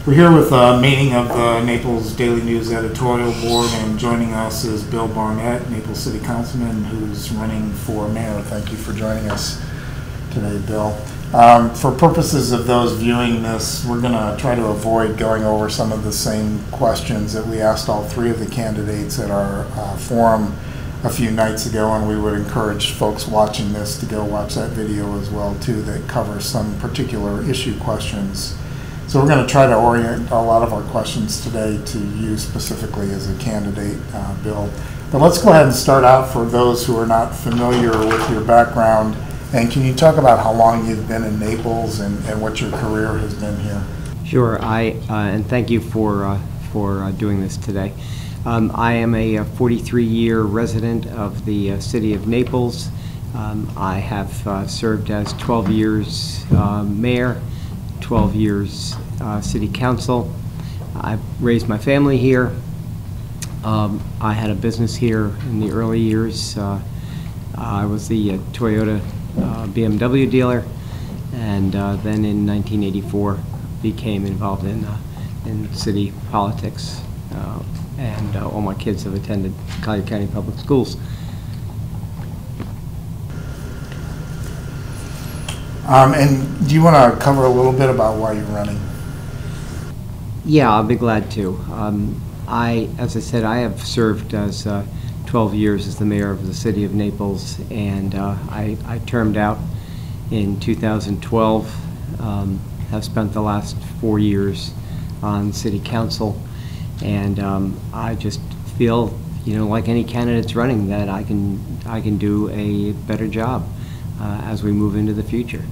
We're here with a meeting of the Naples Daily News Editorial Board, and joining us is Bill Barnett, Naples City Councilman, who's running for mayor. Thank you for joining us today, Bill. For purposes of those viewing this, we're going to try to avoid going over some of the same questions that we asked all three of the candidates at our forum a few nights ago, and we would encourage folks watching this to go watch that video as well too, that covers some particular issue questions. So we're going to try to orient a lot of our questions today to you specifically as a candidate, Bill. But let's go ahead and start out for those who are not familiar with your background. And can you talk about how long you've been in Naples and what your career has been here? Sure. And thank you for doing this today. I am a 43-year resident of the city of Naples. I have served as 12 years mayor, 12 years city council. I raised my family here. I had a business here in the early years. I was the Toyota BMW dealer, and then in 1984 became involved in city politics, and all my kids have attended Collier County Public Schools. And do you want to cover a little bit about why you're running? Yeah, I'll be glad to. As I said, I have served as 12 years as the mayor of the city of Naples, and I termed out in 2012. Have spent the last 4 years on city council, and I just feel, like any candidate's running, that I can do a better job as we move into the future.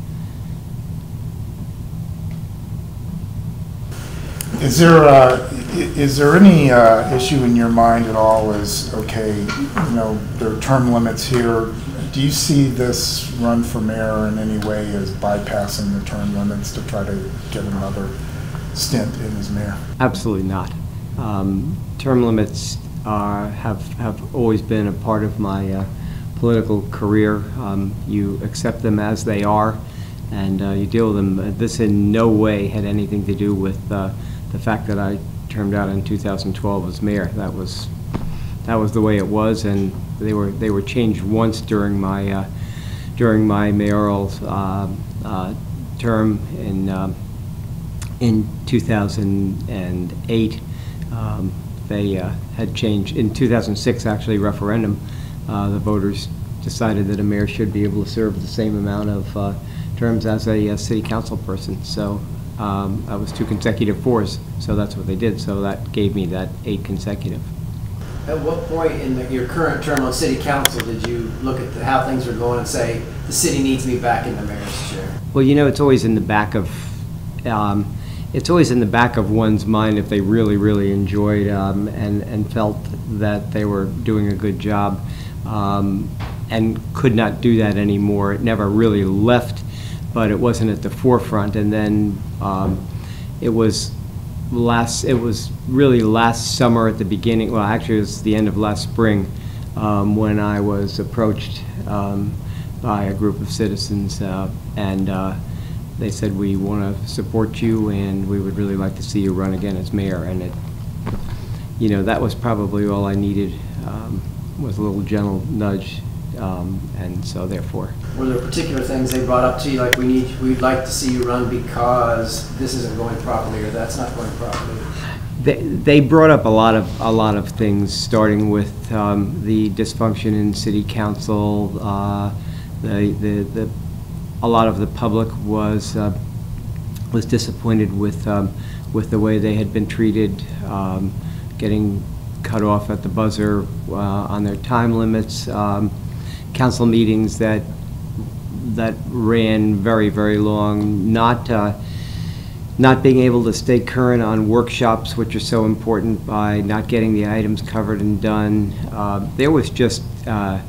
Is there any issue in your mind at all as, okay, there are term limits here. Do you see this run for mayor in any way as bypassing the term limits to try to get another stint in as mayor? Absolutely not. Term limits have always been a part of my political career. You accept them as they are, and you deal with them. This in no way had anything to do with the fact that I termed out in 2012 as mayor. That was the way it was, and they were changed once during my mayoral term in 2008. They had changed in 2006, actually, referendum. The voters decided that a mayor should be able to serve the same amount of terms as a city council person. So I was 2 consecutive 4s, so that's what they did. So that gave me that 8 consecutive. At what point in your current term on city council did you look at how things were going and say, the city needs me back in the mayor's chair? Well, it's always in the back of one's mind if they really, really enjoyed and felt that they were doing a good job, and could not do that anymore. It never really left, but it wasn't at the forefront. And then it was really last summer at the beginning. Well, actually, it was the end of last spring when I was approached by a group of citizens, and they said, we want to support you, and we would really like to see you run again as mayor. And that was probably all I needed, was a little gentle nudge, and so therefore. Were there particular things they brought up to you, like we'd like to see you run because this isn't going properly or that's not going properly? They brought up a lot of things, starting with the dysfunction in city council. A lot of the public was disappointed with the way they had been treated, getting cut off at the buzzer on their time limits, council meetings that ran very, very long, not being able to stay current on workshops, which are so important, by not getting the items covered and done. There was just a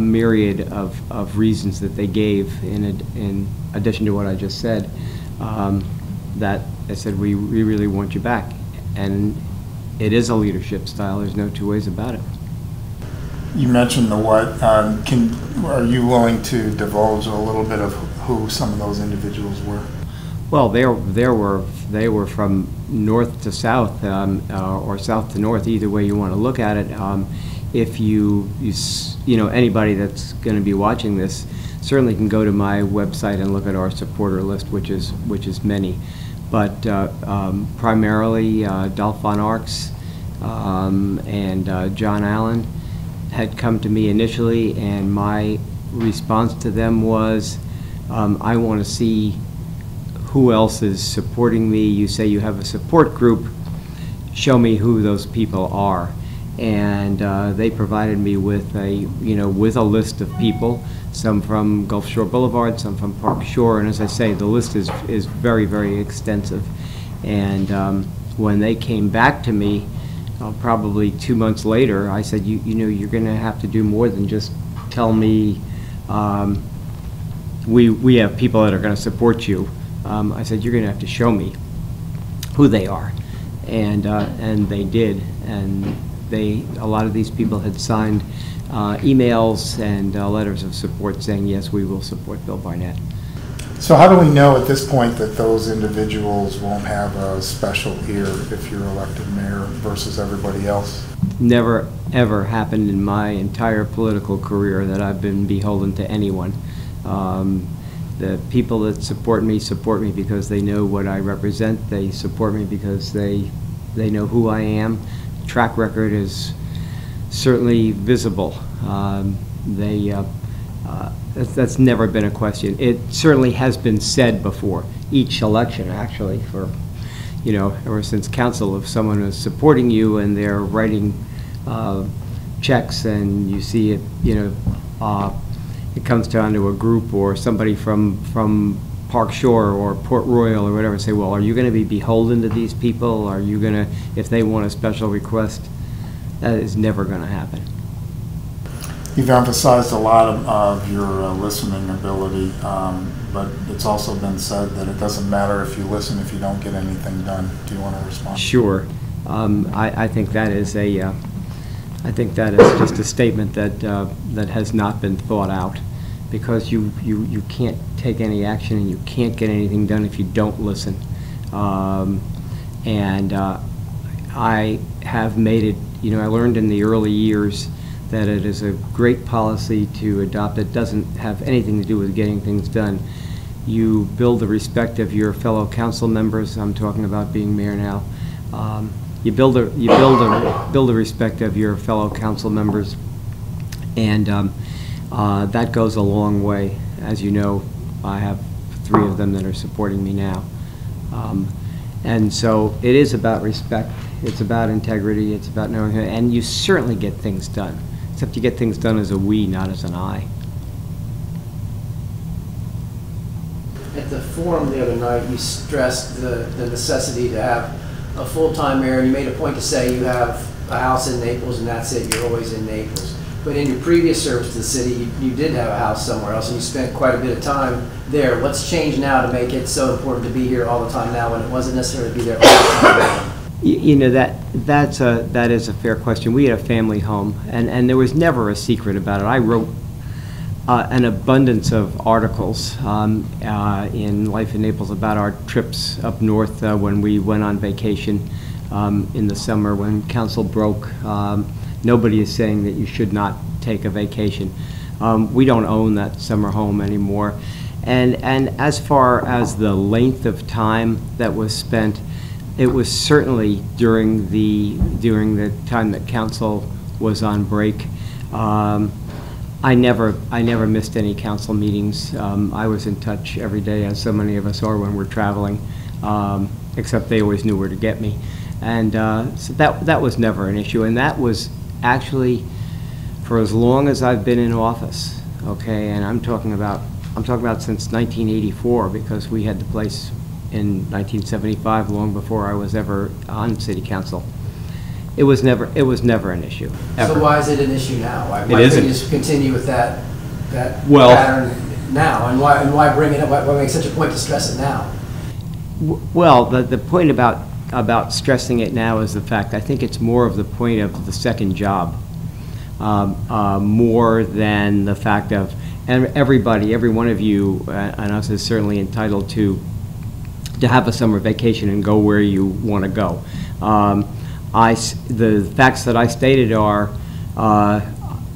myriad of reasons that they gave in addition to what I just said, that they said, we really want you back. And it is a leadership style. There's no two ways about it. You mentioned the what. Are you willing to divulge a little bit of who some of those individuals were? Well, they were from north to south, or south to north, either way you want to look at it. If you know, anybody that's going to be watching this certainly can go to my website and look at our supporter list, which is many. But primarily Dolph von Arx and John Allen had come to me initially, and my response to them was, I want to see who else is supporting me. You say you have a support group, show me who those people are. And they provided me with a list of people, some from Gulf Shore Boulevard, some from Park Shore, and as I say, the list is very, very extensive. And when they came back to me, probably 2 months later, I said, you know, you're going to have to do more than just tell me we have people that are going to support you. I said, you're going to have to show me who they are, and they did. And a lot of these people had signed emails and letters of support saying, yes, we will support Bill Barnett. So how do we know at this point that those individuals won't have a special ear if you're elected mayor versus everybody else? Never, ever happened in my entire political career that I've been beholden to anyone. The people that support me because they know what I represent. They support me because they know who I am. Track record is certainly visible. That's never been a question. It certainly has been said before. Each election, actually, for, you know, ever since council, if someone is supporting you and they're writing checks and you see it, you know, it comes down to a group or somebody from Park Shore or Port Royal or whatever, say, well, are you going to be beholden to these people? Are you going to, if they want a special request? That is never going to happen. You've emphasized a lot of your listening ability, but it's also been said that it doesn't matter if you listen if you don't get anything done. Do you want to respond? Sure. I think that is just a statement that has not been thought out, because you can't take any action and you can't get anything done if you don't listen. I have made it, you know, I learned in the early years that it is a great policy to adopt. It doesn't have anything to do with getting things done. You build the respect of your fellow council members. I'm talking about being mayor now. You build a respect of your fellow council members, and that goes a long way. As you know, I have 3 of them that are supporting me now. And so it is about respect. It's about integrity. It's about knowing, and you certainly get things done. Except you get things done as a we, not as an I. At the forum the other night, you stressed the necessity to have a full-time mayor, and you made a point to say you have a house in Naples and that's it, you're always in Naples. But in your previous service to the city, you did have a house somewhere else, and you spent quite a bit of time there. What's changed now to make it so important to be here all the time now when it wasn't necessary to be there all the time? You know, that is a fair question. We had a family home, and there was never a secret about it. I wrote an abundance of articles in Life in Naples about our trips up north when we went on vacation in the summer when council broke. Nobody is saying that you should not take a vacation. We don't own that summer home anymore. And as far as the length of time that was spent, it was certainly during the time that council was on break. I never missed any council meetings. I was in touch every day, as so many of us are when we're traveling, except they always knew where to get me. And so that was never an issue. And that was actually for as long as I've been in office. Okay, and I'm talking about since 1984, because we had the place in 1975, long before I was ever on city council. It was never an issue, ever. So why is it an issue now? Why couldn't you just continue with that pattern now? And why bring it up? Why make such a point to stress it now? Well, the point about stressing it now is the fact, I think it's more of the point of the second job, more than the fact of, and every one of you and us is certainly entitled to to have a summer vacation and go where you want to go. The facts that I stated are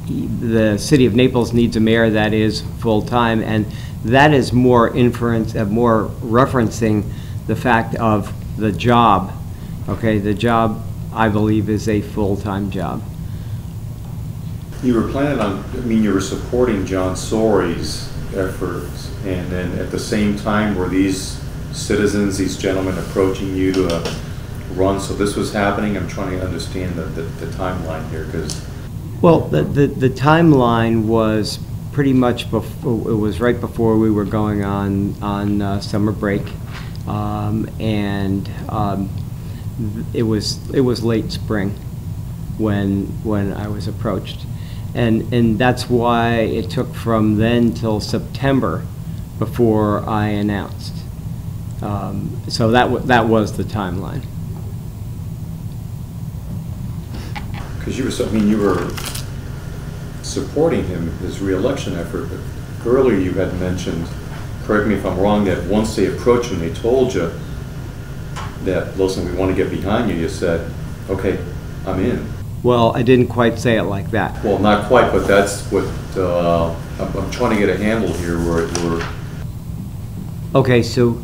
the city of Naples needs a mayor that is full-time, and that is more more referencing the fact of the job. Okay, the job, I believe, is a full-time job. You were planning on, I mean, you were supporting John Sorey's efforts, and then at the same time were these citizens, these gentlemen approaching you to run, so this was happening? I'm trying to understand the timeline here, because... Well, the timeline was pretty much before, it was right before we were going on summer break, and it was late spring when I was approached. And that's why it took from then till September before I announced. So that was the timeline. Because you were supporting him, his re-election effort, but earlier you had mentioned, correct me if I'm wrong, that once they approached you and they told you that, listen, we want to get behind you, you said, okay, I'm in. Well, I didn't quite say it like that. Well, not quite, but that's what I'm trying to get a handle here where Okay, so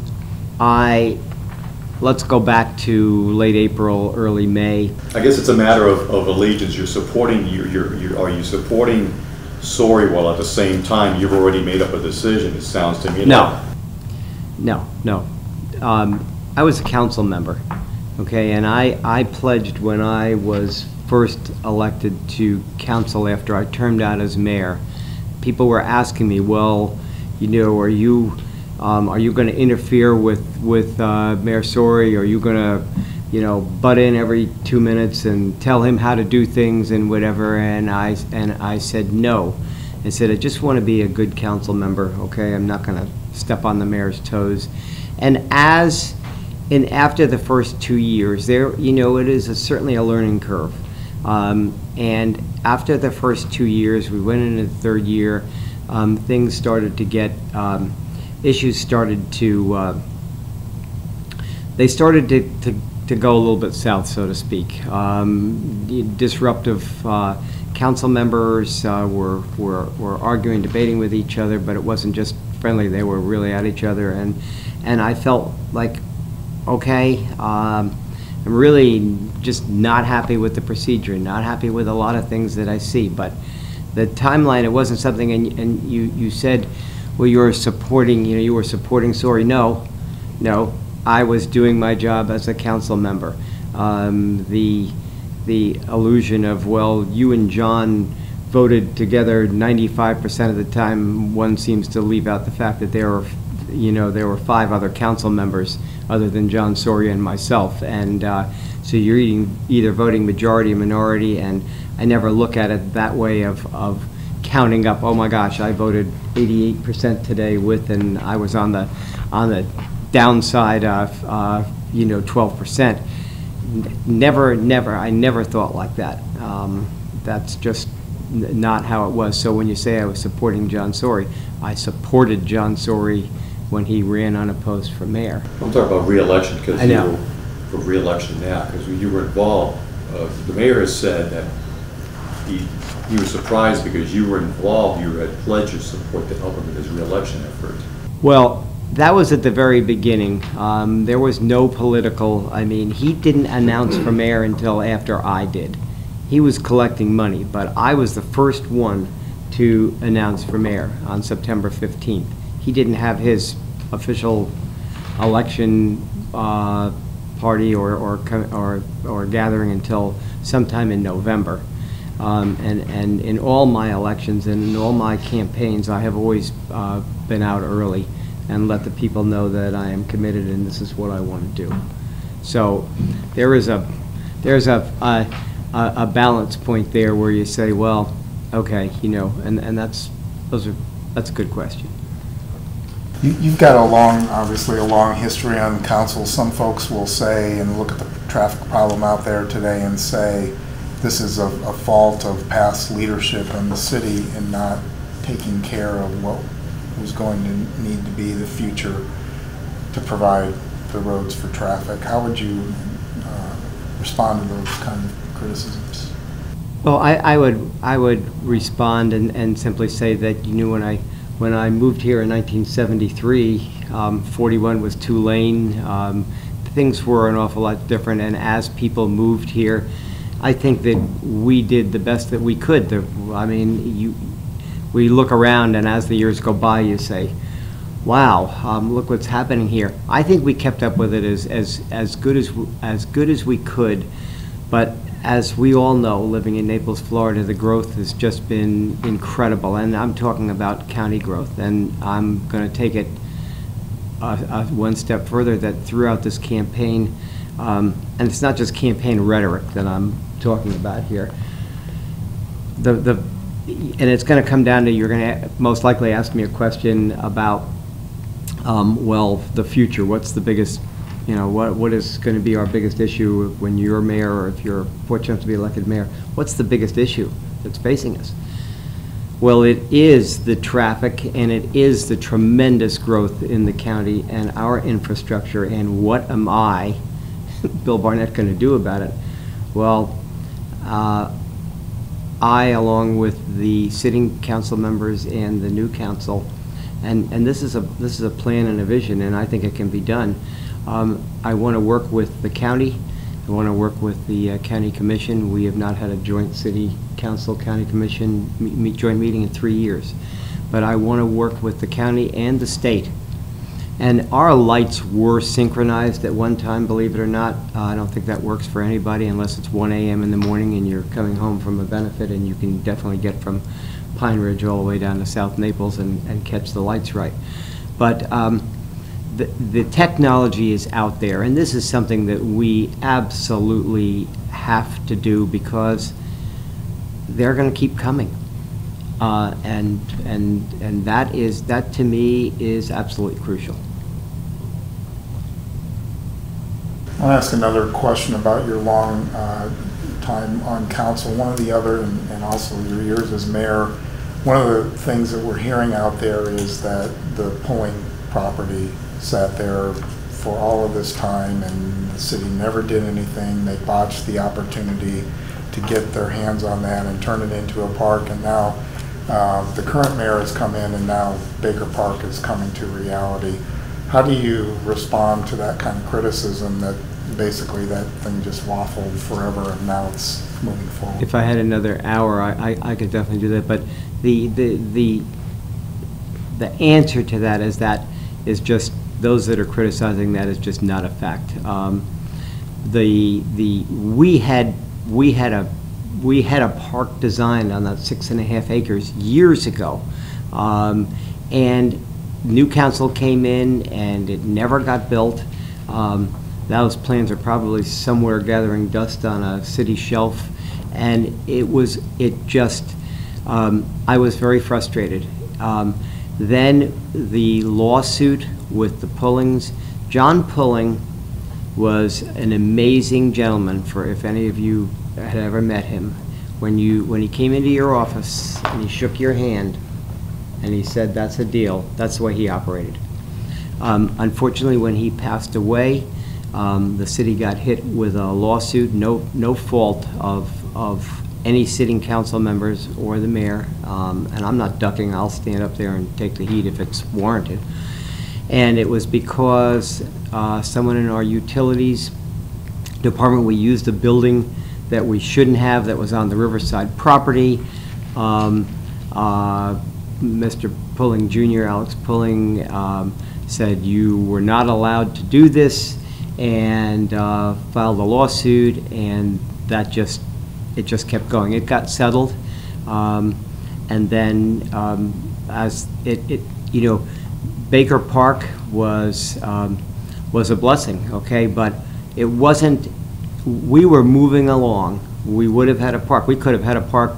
let's go back to late April, early May. I guess it's a matter of allegiance. You're supporting, are you supporting Sorey while at the same time you've already made up a decision, it sounds to me? No. I was a council member, okay, and I pledged when I was first elected to council after I termed out as mayor. People were asking me, well, you know, are you going to interfere with Mayor Sorey? Are you going to, you know, butt in every 2 minutes and tell him how to do things and whatever? And I said no. I said I just want to be a good council member. Okay, I'm not going to step on the mayor's toes. And after the first 2 years, there, you know, it is certainly a learning curve. And after the first 2 years, we went into the third year. Things started to get. Issues started to, they started to go a little bit south, so to speak. Disruptive council members were arguing, debating with each other, but it wasn't just friendly, they were really at each other. And I felt like, okay, I'm really just not happy with the procedure, not happy with a lot of things that I see. But the timeline, it wasn't something, and you said, well, you were supporting Sorey. No, I was doing my job as a council member. The illusion of, well, you and John voted together 95% of the time, one seems to leave out the fact that there were 5 other council members other than John Sorey and myself, and so you're either voting majority or minority, and I never look at it that way of counting up, oh my gosh, I voted 88% today with, and I was on the downside of 12%. I never thought like that. That's just not how it was. So when you say I was supporting John Sorey, I supported John Sorey when he ran unopposed for mayor. I'm talking about re-election, because you were for re-election now, because you were involved. The mayor has said that he was surprised because you were involved, you had pledged your support to help him in his re-election effort. Well, that was at the very beginning. There was no political, I mean, he didn't announce for mayor until after I did. He was collecting money, but I was the first one to announce for mayor on September 15th. He didn't have his official election party or gathering until sometime in November. And in all my elections and in all my campaigns, I have always been out early and let the people know that I am committed and this is what I want to do. So there's a balance point there where you say, well, okay, and that's a good question. You've got obviously a long history on council. Some folks will say and look at the traffic problem out there today and say this is a fault of past leadership in the city and not taking care of what was going to need to be the future to provide the roads for traffic. How would you respond to those kind of criticisms? Well, I would respond and simply say that, you know, when I moved here in 1973, 41 was 2-lane. Things were an awful lot different, and as people moved here, I think that we did the best that we could. I mean, we look around, and as the years go by, you say, wow, look what's happening here. I think we kept up with it as good as we could, but as we all know, living in Naples, Florida, the growth has just been incredible, and I'm talking about county growth, and I'm going to take it one step further, that throughout this campaign, and it's not just campaign rhetoric that I'm talking about here, and it's going to come down to, you're going to most likely ask me a question about, well, the future. What's the biggest, you know, what is going to be our biggest issue when you're mayor, or if you're fortunate to be elected mayor? What's the biggest issue that's facing us? Well, it is the traffic, and it is the tremendous growth in the county and our infrastructure, and what am I, Bill Barnett, going to do about it? Well, I, along with the sitting council members and the new council, and this is a plan and a vision, and I think it can be done. I want to work with the county. I want to work with the county commission. We have not had a joint city council county commission joint meeting in 3 years, but I want to work with the county and the state. And our lights were synchronized at one time, believe it or not. I don't think that works for anybody unless it's 1 a.m. in the morning and you're coming home from a benefit, and you can definitely get from Pine Ridge all the way down to South Naples and catch the lights right. But the technology is out there, and this is something that we absolutely have to do, because they're going to keep coming. And that to me is absolutely crucial. I'll ask another question about your long time on council. One of the other, and also your years as mayor, one of the things that we're hearing out there is that the polling property sat there for all of this time, and the city never did anything. They botched the opportunity to get their hands on that and turn it into a park, and now the current mayor has come in, and now Baker Park is coming to reality. How do you respond to that kind of criticism, that basically that thing just waffled forever and now it's moving forward? If I had another hour, I could definitely do that, but the answer to that is just, those that are criticizing that is just not a fact. We had a park designed on that 6.5 acres years ago, and new council came in and it never got built. Those plans are probably somewhere gathering dust on a city shelf, and I was very frustrated. Then the lawsuit with the Pullings. John Pulling was an amazing gentleman, for if any of you had ever met him. When he came into your office and he shook your hand and he said, "That's a deal," that's the way he operated. Unfortunately, when he passed away, the city got hit with a lawsuit, no fault of any sitting council members or the mayor, and I'm not ducking. I'll stand up there and take the heat if it's warranted. And it was because someone in our utilities department, we used a building that we shouldn't have, that was on the Riverside property. Mr. Pulling Jr., Alex Pulling, said you were not allowed to do this, and filed a lawsuit, and it just kept going. It got settled, and then as Baker Park was a blessing, okay, but it wasn't. We were moving along. We would have had a park. We could have had a park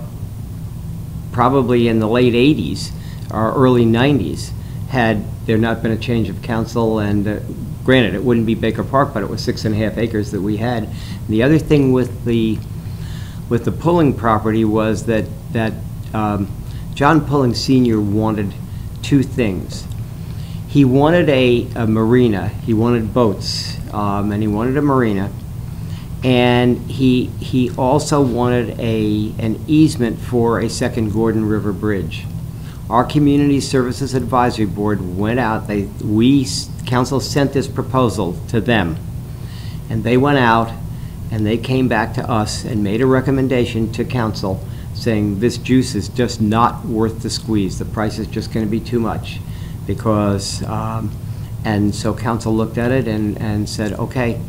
probably in the late 80s or early 90s had there not been a change of council. And granted, it wouldn't be Baker Park, but it was 6.5 acres that we had. And the other thing with the Pulling property was that John Pulling Sr. wanted two things. He wanted a marina. He wanted boats, and he wanted a marina. And he also wanted an easement for a second Gordon River Bridge. Our Community Services Advisory Board went out, council sent this proposal to them, and they went out and they came back to us and made a recommendation to council saying this juice is just not worth the squeeze. The price is just going to be too much because, and so council looked at it and said, okay,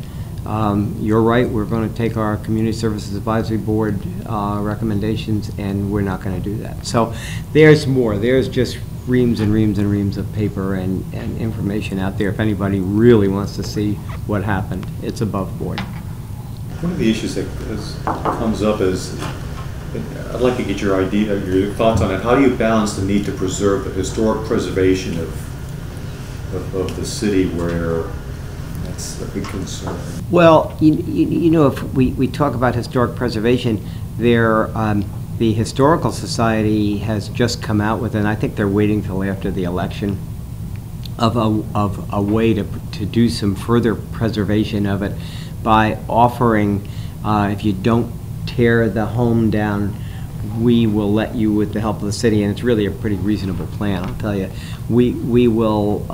you're right, we're going to take our Community Services Advisory Board recommendations and we're not going to do that. So there's more. There's just reams and reams and reams of paper and information out there if anybody really wants to see what happened. It's above board. One of the issues that comes up is, I'd like to get your idea, your thoughts on it. How do you balance the need to preserve the historic preservation of the city where that's a big concern? Well, you know, if we talk about historic preservation, the Historical Society has just come out with, and I think they're waiting till after the election, of a way to do some further preservation of it by offering, if you don't tear the home down, we will let you, with the help of the city, and it's really a pretty reasonable plan, I'll tell you. We will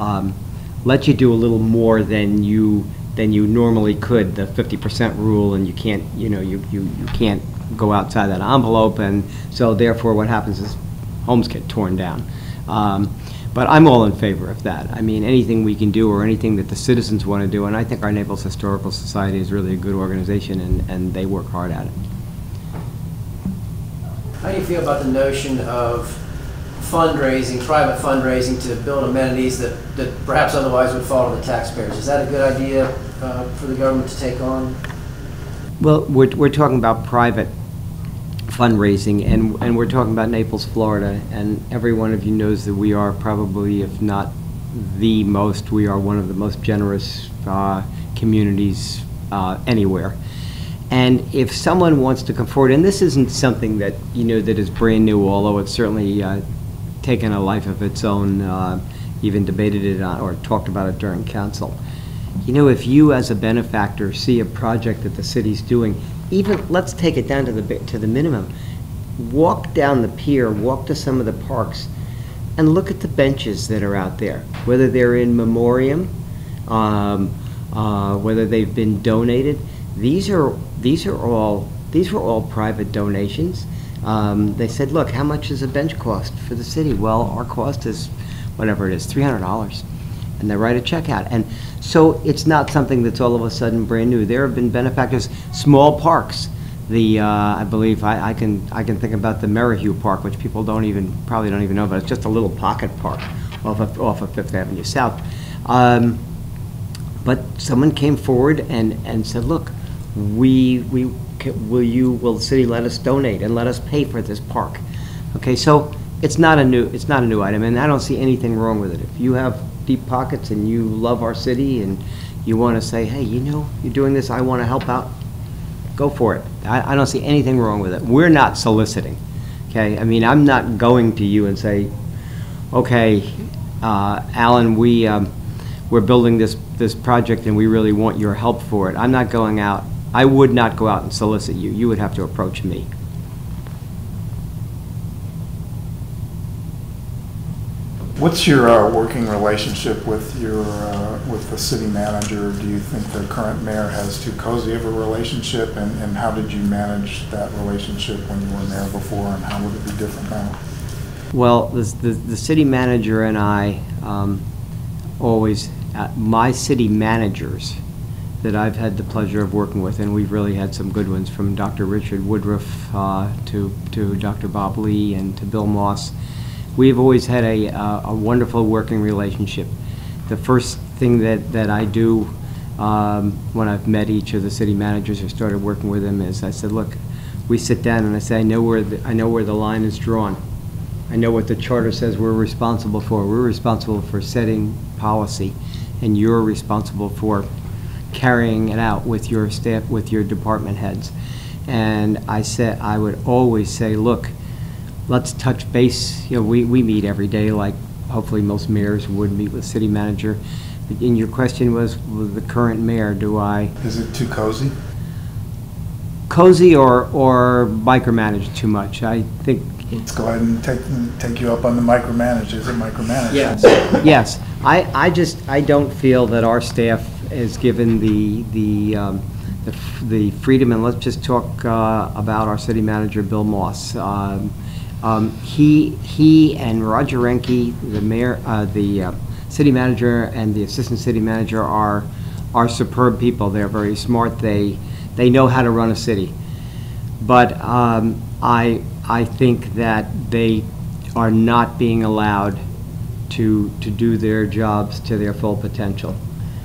let you do a little more than you normally could, the 50% rule, and you can't, you can't go outside that envelope, and so therefore what happens is homes get torn down. But I'm all in favor of that. I mean, anything we can do or anything that the citizens want to do, and I think our Naples Historical Society is really a good organization, and they work hard at it. How do you feel about the notion of fundraising, private fundraising, to build amenities that perhaps otherwise would fall to the taxpayers? Is that a good idea for the government to take on? Well, we're talking about private fundraising, and we're talking about Naples, Florida, and every one of you knows that we are probably, if not the most, we are one of the most generous communities anywhere. And if someone wants to come forward, and this isn't something that, that is brand new, although it's certainly taken a life of its own, even debated it or talked about it during council. If you as a benefactor see a project that the city's doing, even, let's take it down to the minimum. Walk down the pier, walk to some of the parks, and look at the benches that are out there, whether they're in memoriam, whether they've been donated. These were all private donations. They said, look, how much does a bench cost for the city? Well, our cost is whatever it is, $300. And they write a check out. And so it's not something that's all of a sudden brand new. There have been benefactors, small parks. I believe I can think about the Merrihew Park, which people probably don't even know, but it's just a little pocket park off of Fifth Avenue South. But someone came forward and said, look, will the city let us donate and let us pay for this park? Okay, so it's not a new item, and I don't see anything wrong with it. If you have deep pockets and you love our city and you want to say, hey, you're doing this, I want to help out, go for it. I don't see anything wrong with it. We're not soliciting, okay? I mean, I'm not going to you and say, okay, Alan, we're building this project and we really want your help for it. I'm not going out. I would not go out and solicit you. You would have to approach me. What's your working relationship with the city manager? Do you think the current mayor has too cozy of a relationship, and how did you manage that relationship when you were mayor before, and how would it be different now? Well, the city manager and I always, my city managers that I've had the pleasure of working with, and we've really had some good ones, from Dr. Richard Woodruff to Dr. Bob Lee and to Bill Moss. We've always had a wonderful working relationship. The first thing that I do when I've met each of the city managers or started working with them is I said, look, we sit down and I say, I know where the line is drawn. I know what the charter says we're responsible for. We're responsible for setting policy, and you're responsible for carrying it out with your staff, with your department heads. And I would always say, look, let's touch base. We meet every day like hopefully most mayors would meet with city manager. And your question was, with the current mayor, do I... Is it too cozy? Cozy or micromanage too much? I think... Let's go ahead and take you up on the micromanage. Is it micromanage? Yes. Yes. I don't feel that our staff is given the freedom, and let's just talk about our city manager, Bill Moss. He and Roger Renke, the mayor, the city manager, and the assistant city manager are superb people. They're very smart. They know how to run a city. But I think that they are not being allowed to do their jobs to their full potential.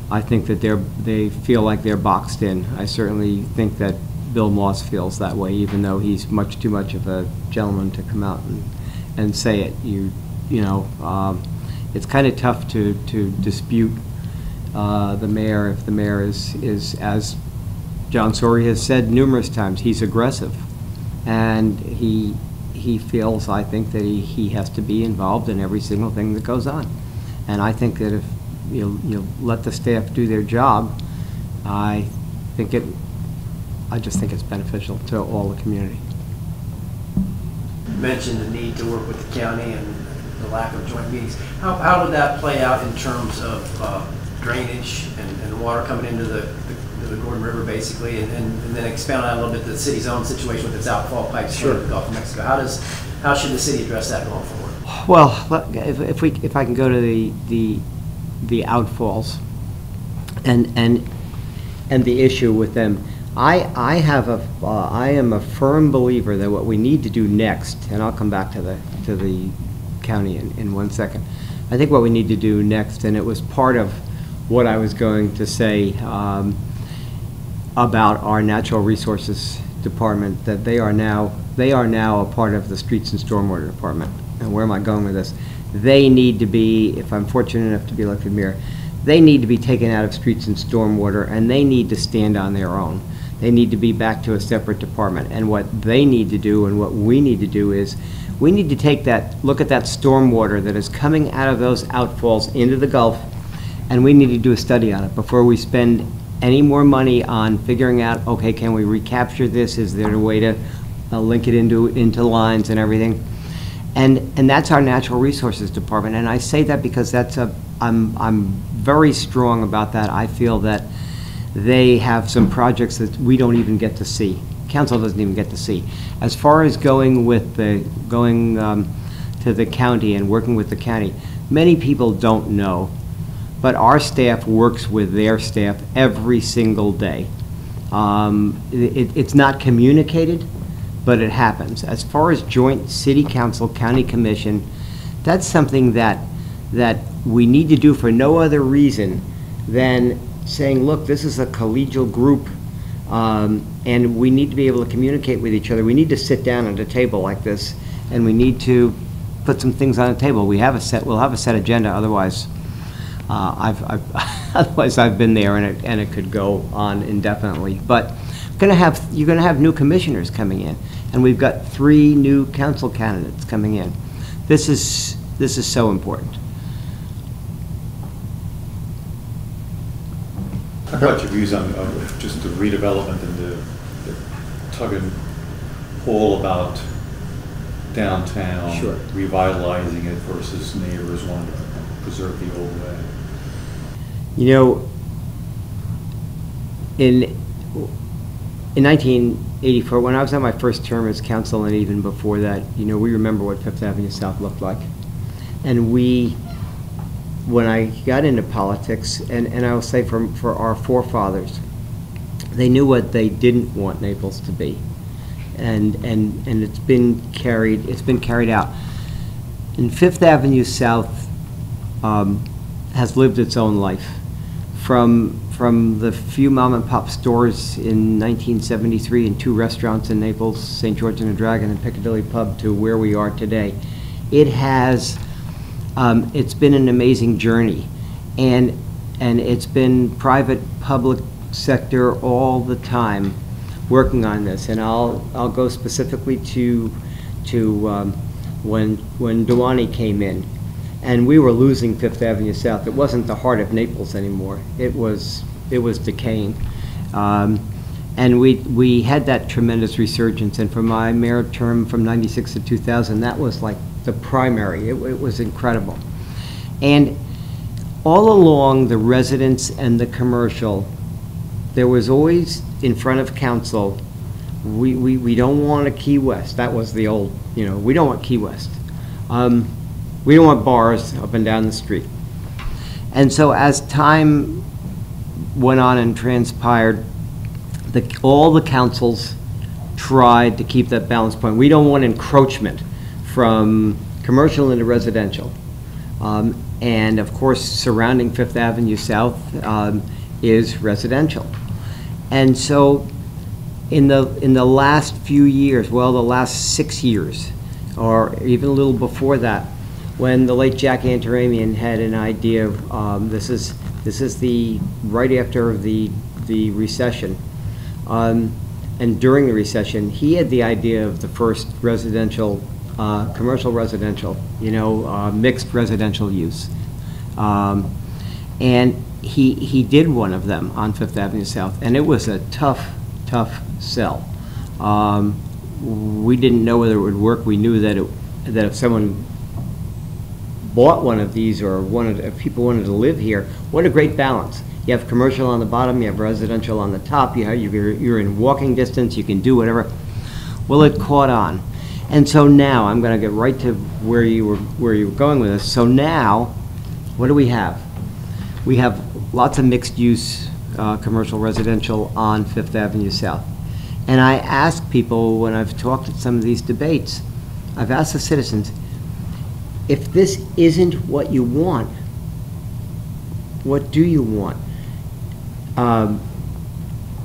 I think that they feel like they're boxed in. I certainly think that Bill Moss feels that way, even though he's much too much of a gentleman to come out and say it. You know, it's kind of tough to dispute the mayor if the mayor is, as John Sorey has said numerous times, he's aggressive, and he feels, I think, that he has to be involved in every single thing that goes on. And I think that if you let the staff do their job, I just think it's beneficial to all the community. You mentioned the need to work with the county and the lack of joint meetings. How would that play out in terms of drainage and water coming into the Gordon River, basically, and then expound on a little bit the city's own situation with its outfall pipes from the Gulf of Mexico? How should the city address that going forward? Well, if I can go to the outfalls and the issue with them, I am a firm believer that what we need to do next, and I'll come back to the county in 1 second. I think what we need to do next, and it was part of what I was going to say about our natural resources department, that they are now a part of the streets and stormwater department. And where am I going with this? They need to be, if I'm fortunate enough to be elected mayor, they need to be taken out of streets and stormwater, and they need to stand on their own. They need to be back to a separate department. And what they need to do and what we need to do is we need to look at that stormwater that is coming out of those outfalls into the Gulf, and we need to do a study on it before we spend any more money on figuring out, okay, can we recapture this? Is there a way to link it into lines and everything? And that's our natural resources department. And I say that because I'm very strong about that. I feel that they have some projects that we don't even get to see. Council doesn't even get to see. As far as going to the county and working with the county, many people don't know, but our staff works with their staff every single day. It's not communicated, but it happens. As far as joint city council, county commission, that's something that we need to do for no other reason than saying, look, this is a collegial group, and we need to be able to communicate with each other. We need to sit down at a table like this, and we need to put some things on the table. We'll have a set agenda, otherwise I've been there, and it could go on indefinitely. But you're going to have new commissioners coming in, and we've got 3 new council candidates coming in. This is so important. How about your views on just the redevelopment and the tug and pull about downtown, Sure, revitalizing it versus neighbors wanting to preserve the old way? You know, in 1984, when I was on my first term as council, and even before that, you know, we remember what Fifth Avenue South looked like. And when I got into politics, and I will say for our forefathers, they knew what they didn't want Naples to be. And it's been carried out. And Fifth Avenue South has lived its own life. From the few mom and pop stores in 1973 and 2 restaurants in Naples, St. George and the Dragon and Piccadilly Pub, to where we are today. It has, it's been an amazing journey. And it's been private, public sector all the time working on this. And I'll go specifically to when Duani came in. and we were losing Fifth Avenue South. It wasn't the heart of Naples anymore. It was decaying. And we had that tremendous resurgence, and for my mayor term from 96 to 2000, that was like the primary. It was incredible. And all along the residents and the commercial, there was always in front of council, we don't want a Key West. That was the old, we don't want Key West. We don't want bars up and down the street. And so as time went on and transpired, all the councils tried to keep that balance point. We don't want encroachment from commercial into residential. And of course, surrounding Fifth Avenue South is residential. And so in the last few years, well, the last 6 years, or even a little before that, when the late Jack Antaramian had an idea of, this is the right after the recession, and during the recession, he had the idea of the first residential, commercial residential, mixed residential use. And he did one of them on Fifth Avenue South, and it was a tough sell. We didn't know whether it would work. We knew that if someone bought one of these, or if people wanted to live here, what a great balance. You have commercial on the bottom, you have residential on the top, you're in walking distance, you can do whatever. Well, it caught on. And so now, I'm going to get right to where you were going with this. So now, what do we have? We have lots of mixed use commercial residential on Fifth Avenue South. And I ask people, when I've talked at some of these debates, I've asked the citizens, if this isn't what you want, what do you want?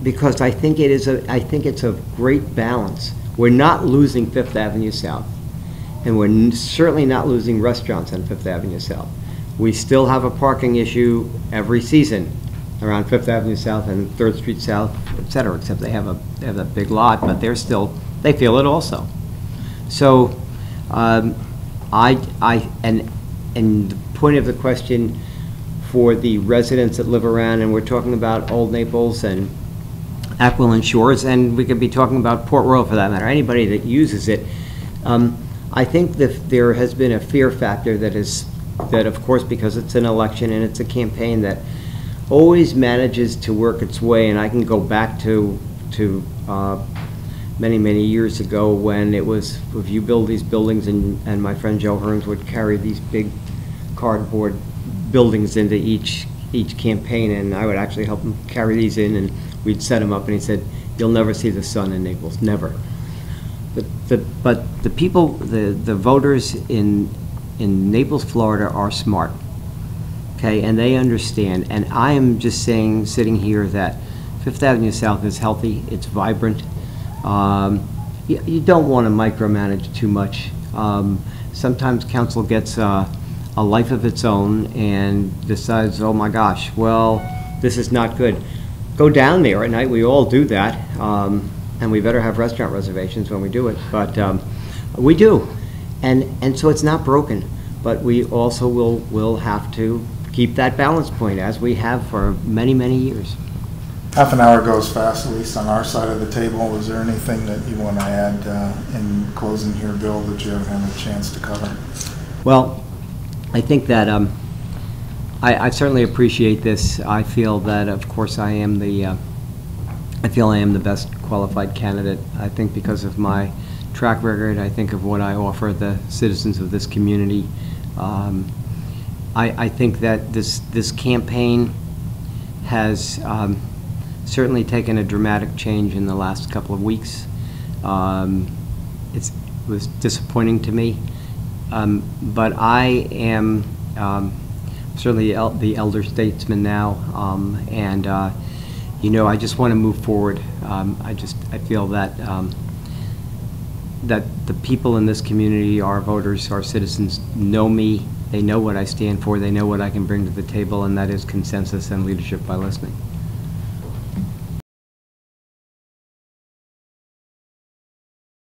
Because I think it's a great balance. We're not losing Fifth Avenue South, and we're certainly not losing restaurants on Fifth Avenue South. We still have a parking issue every season around Fifth Avenue South and 3rd Street South, et cetera, except they have a big lot, but they feel it also. So and the point of the question for the residents that live around, and we're talking about Old Naples and Aquilon Shores, and we could be talking about Port Royal for that matter, anybody that uses it. I think that there has been a fear factor that of course, because it's an election and it's a campaign, that always manages to work its way, and I can go back to many years ago when it was, if you build these buildings, and my friend Joe Hearns would carry these big cardboard buildings into each campaign, and I would actually help him carry these in, and we'd set them up, and he said, "You'll never see the sun in Naples, never." But the people, the voters in Naples, Florida are smart, okay, and they understand. And I am just saying, sitting here, that Fifth Avenue South is healthy, it's vibrant. You don't want to micromanage too much. Sometimes council gets a life of its own and decides, oh my gosh, well, this is not good. Go down there at night, we all do that, and we better have restaurant reservations when we do it, but we do. And so it's not broken, but we also will have to keep that balance point, as we have for many years. Half an hour goes fast, at least on our side of the table. Is there anything that you want to add in closing here, Bill, that you haven't had a chance to cover? Well, I think that I certainly appreciate this. I feel that, of course, I am the best qualified candidate. I think because of my track record, I think of what I offer the citizens of this community. I think that this campaign has certainly taken a dramatic change in the last couple of weeks. It was disappointing to me, but I am certainly the elder statesman now, and I just want to move forward. I feel that that the people in this community, our voters, our citizens, know me. They know what I stand for. They know what I can bring to the table, and that is consensus and leadership by listening.